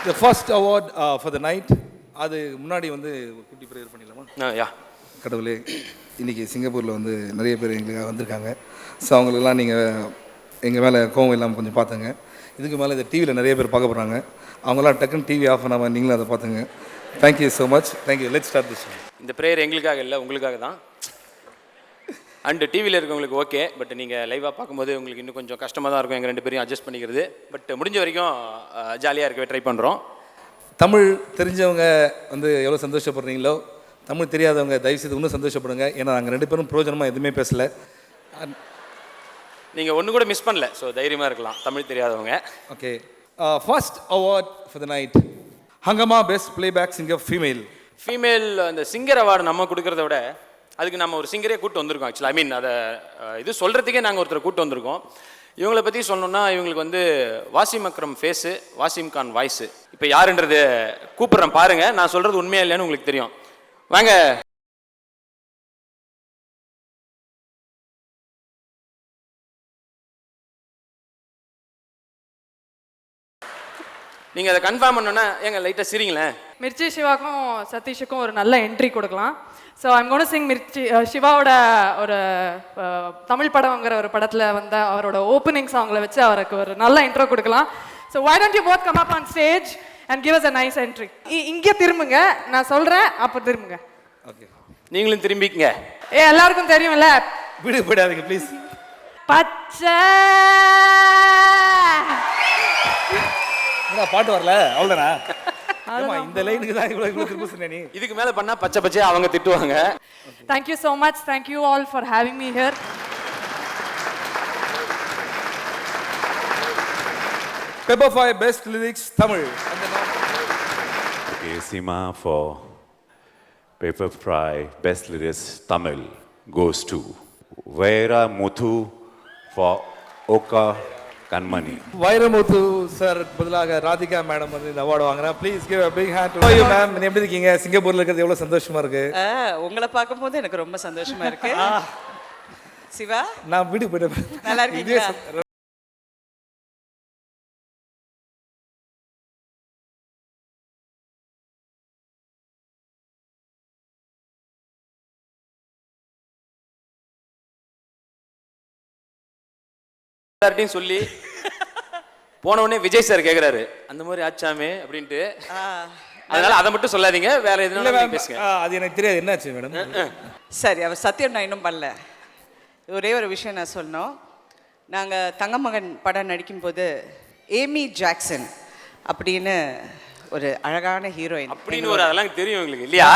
The first award for the night. அது முன்னாடி வந்து குட்டி ப்ரேயர் பண்ணிடலாமா? யா. கடவுளே, இன்றைக்கி சிங்கப்பூரில் வந்து நிறைய பேர் எங்களுக்காக வந்திருக்காங்க. ஸோ அவங்களுக்கெல்லாம் நீங்கள் எங்கள் மேலே கோவம் இல்லாமல் கொஞ்சம் பார்த்துங்க. இதுக்கு மேலே இந்த டிவியில் நிறைய பேர் பார்க்க போகிறாங்க. அவங்களாம் டக்குன்னு டிவி ஆஃப் பண்ணாமல் நீங்களும் அதை பார்த்துங்க. Thank you so much. Thank you. Let's start this. இந்த ப்ரேயர் எங்களுக்காக இல்லை, உங்களுக்காக தான். அண்டு டிவியில் இருக்கவங்களுக்கு ஓகே, பட் நீங்கள் லைவாக பார்க்கும்போது உங்களுக்கு இன்னும் கொஞ்சம் கஷ்டமாக தான் இருக்கும் எங்கள் ரெண்டு பேரையும் அட்ஜஸ்ட் பண்ணிக்கிறது. பட் முடிஞ்ச வரைக்கும் ஜாலியாக இருக்கவே ட்ரை பண்ணுறோம். தமிழ் தெரிஞ்சவங்க வந்து எவ்வளோ சந்தோஷப்படுறீங்களோ, தமிழ் தெரியாதவங்க தயவுசெய்து இன்னும் சந்தோஷப்படுங்க. ஏன்னா நாங்கள் ரெண்டு பேரும் பிரயோஜனமாக எதுவுமே பேசலை. நீங்கள் ஒன்று கூட மிஸ் பண்ணல, ஸோ தைரியமாக இருக்கலாம் தமிழ் தெரியாதவங்க. Okay. First award for the night, Hungama best playback singer female. அந்த சிங்கர் அவார்டு நம்ம கொடுக்குறத விட அதுக்கு நம்ம ஒரு சிங்கரே கூட்டு வந்திருக்கோம். ஆக்சுவலி ஐ மீன் அதை இது சொல்கிறதுக்கே நாங்கள் ஒருத்தரை கூட்டு வந்திருக்கோம். இவங்களை பற்றி சொல்லணும்னா இவங்களுக்கு வந்து வாசிம் அக்ரம் ஃபேஸு, வாசிம் கான் வாய்ஸு. இப்போ யாருன்றது கூப்பிட்றேன் பாருங்கள். நான் சொல்கிறது உண்மையா இல்லையான்னு உங்களுக்கு தெரியும். வாங்க. நீங்கள் அதை கன்ஃபார்ம் பண்ணோன்னா எங்க லைட்டாக சிரிங்களேன். மிர்ச்சி சிவாக்கும் சதீஷுக்கும் ஒரு நல்ல என்ட்ரி கொடுக்கலாம். So I'm gonna sing Mirchi சிவாவோட ஒரு தமிழ் படம்ங்கிற ஒரு படத்தில் வந்த அவரோட ஓப்பனிங் சாங்கில் வச்சு அவருக்கு ஒரு நல்ல இன்ட்ரோ கொடுக்கலாம். So why don't you both come up on stage and give us a nice entry. இங்கே திரும்புங்க, நான் சொல்கிறேன், அப்போ திரும்புங்க. ஓகே, நீங்களும் திரும்பிக்கங்க. எல்லாருக்கும் தெரியும்ல. வீடு போயிடாதீங்க ப்ளீஸ். பச்சை பாட்டு வரல, அவ்வளோதானா? இந்த லைனுக்கு தான் இவ்வளோ திரும்ப சொன்னேன். இதுக்கு மேலே பண்ணால் பச்சை பச்சையாக அவங்க திட்டுவாங்க. Thank you so much. Thank you all for having me here. Pepperfry Best Lyrics Tamil. Okay, Seema for Pepperfry Best Lyrics Tamil goes to Vaira Muthu for Oka Kanmani. Vairamuthu sir பதிலாக ராதிகா மேடம் வந்து இந்த award வாங்குறேன். Please give a big hand to you ma'am. நீங்க எப்படி இருக்கீங்க? சிங்கப்பூர்ல இருக்கிறது எவ்வளவு சந்தோஷமா இருக்கு. உங்களை பார்க்கும்போது எனக்கு ரொம்ப சந்தோஷமா இருக்கு. சிவா, நான் வீட்டுக்கு போயிட்டேன். நல்லா இருக்கீங்களா? எல்லார்ட்டையும் சொல்லி போனவுடனே விஜய் சார் கேட்குறாரு, அந்த மாதிரி ஆச்சாமே அப்படின்ட்டு. அதனால அதை மட்டும் சொல்லாதீங்க, வேற எதுவும் பேசுங்க. அது எனக்கு தெரியாது, என்னாச்சு மேடம்? சரி, அவர் சத்தியம் நான் இன்னும் பண்ணல. ஒரே ஒரு விஷயம் நான் சொல்லணும். நாங்கள் தங்கமகன் படம் நடிக்கும்போது ஏமி ஜாக்சன் அப்படின்னு ஒரு அழகான ஹீரோயின் அப்படின்னு ஒரு அதெல்லாம் தெரியும் உங்களுக்கு இல்லையா?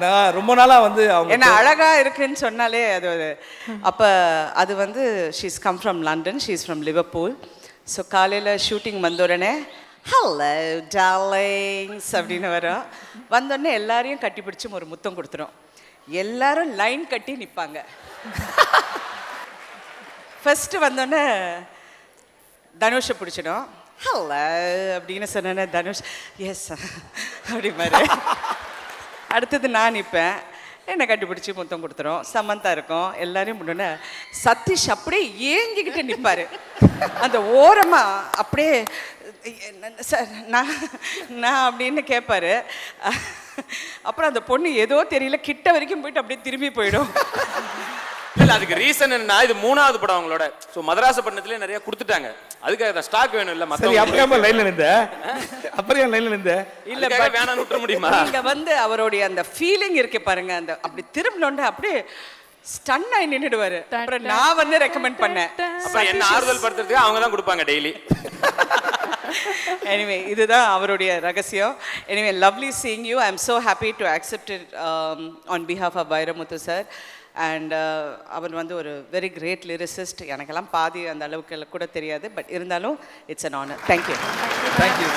நான் ரொம்ப நாளாக வந்து அவங்க என்ன அழகா இருக்குன்னு சொன்னாலே அது ஒரு அப்போ அது வந்து she's come from London, she's from Liverpool. So காலையில் ஷூட்டிங் வந்த உடனே ஹலோ டார்லிங்ஸ் அப்படின்னு வரும். வந்தோடனே எல்லாரையும் கட்டி பிடிச்சி ஒரு முத்தம் கொடுத்துரும். எல்லாரும் லைன் கட்டி நிற்பாங்க. ஃபஸ்ட்டு வந்தோடனே தனுஷை பிடிச்சிடும். ஹலோ அப்படின்னு சொன்னேன்னே தனுஷ் எஸ் அப்படி மாதிரி. அடுத்தது நான் நிற்பேன், என்னை கண்டுபிடிச்சி முத்தம் கொடுத்துரும். சமந்தா இருக்கும், எல்லாரையும் முன்னே சதீஷ் அப்படியே ஏங்கிக்கிட்டு நிற்பார் அந்த ஓரமாக. அப்படியே சார் நான் அப்படின்னு கேட்பாரு. அப்புறம் அந்த பொண்ணு ஏதோ தெரியல கிட்ட வரைக்கும் போயிட்டு அப்படியே திரும்பி போயிடும். இல்லை, அதுக்கு ரீசன் என்ன, இது 3வது படம் அவங்களோட. ஸோ மதராசப்பட்டினத்துலேயே நிறைய கொடுத்துட்டாங்க, அதுக்காக தான் ஸ்டாக் வேணும். இல்லை மற்ற அப்புறம் லைன்ல நின்ற அப்புறம் லைன்ல நின்ற இல்லை வேணான்னு விட்டுற முடியுமா? இங்கே வந்து அவருடைய அந்த ஃபீலிங் இருக்கு பாருங்க, அந்த அப்படி திரும்பினோண்டே அப்படியே ஸ்டன் ஆகி நின்றுடுவாரு. அப்புறம் நான் வந்து ரெக்கமெண்ட் பண்ணேன். அப்புறம் என்ன ஆறுதல் படுத்துறதுக்கு அவங்க தான் கொடுப்பாங்க டெய்லி. எனிவே இதுதான் அவருடைய ரகசியம். Anyway lovely seeing you. I am so happy to accept it on behalf of Vairamuthu sir. And அவர் வந்து ஒரு வெரி கிரேட் லிரிசிஸ்ட். எனக்கெல்லாம் பாதி அந்த அளவுக்கு கூட தெரியாது, பட் இருந்தாலும் it's an honour. Thank you. Thank you.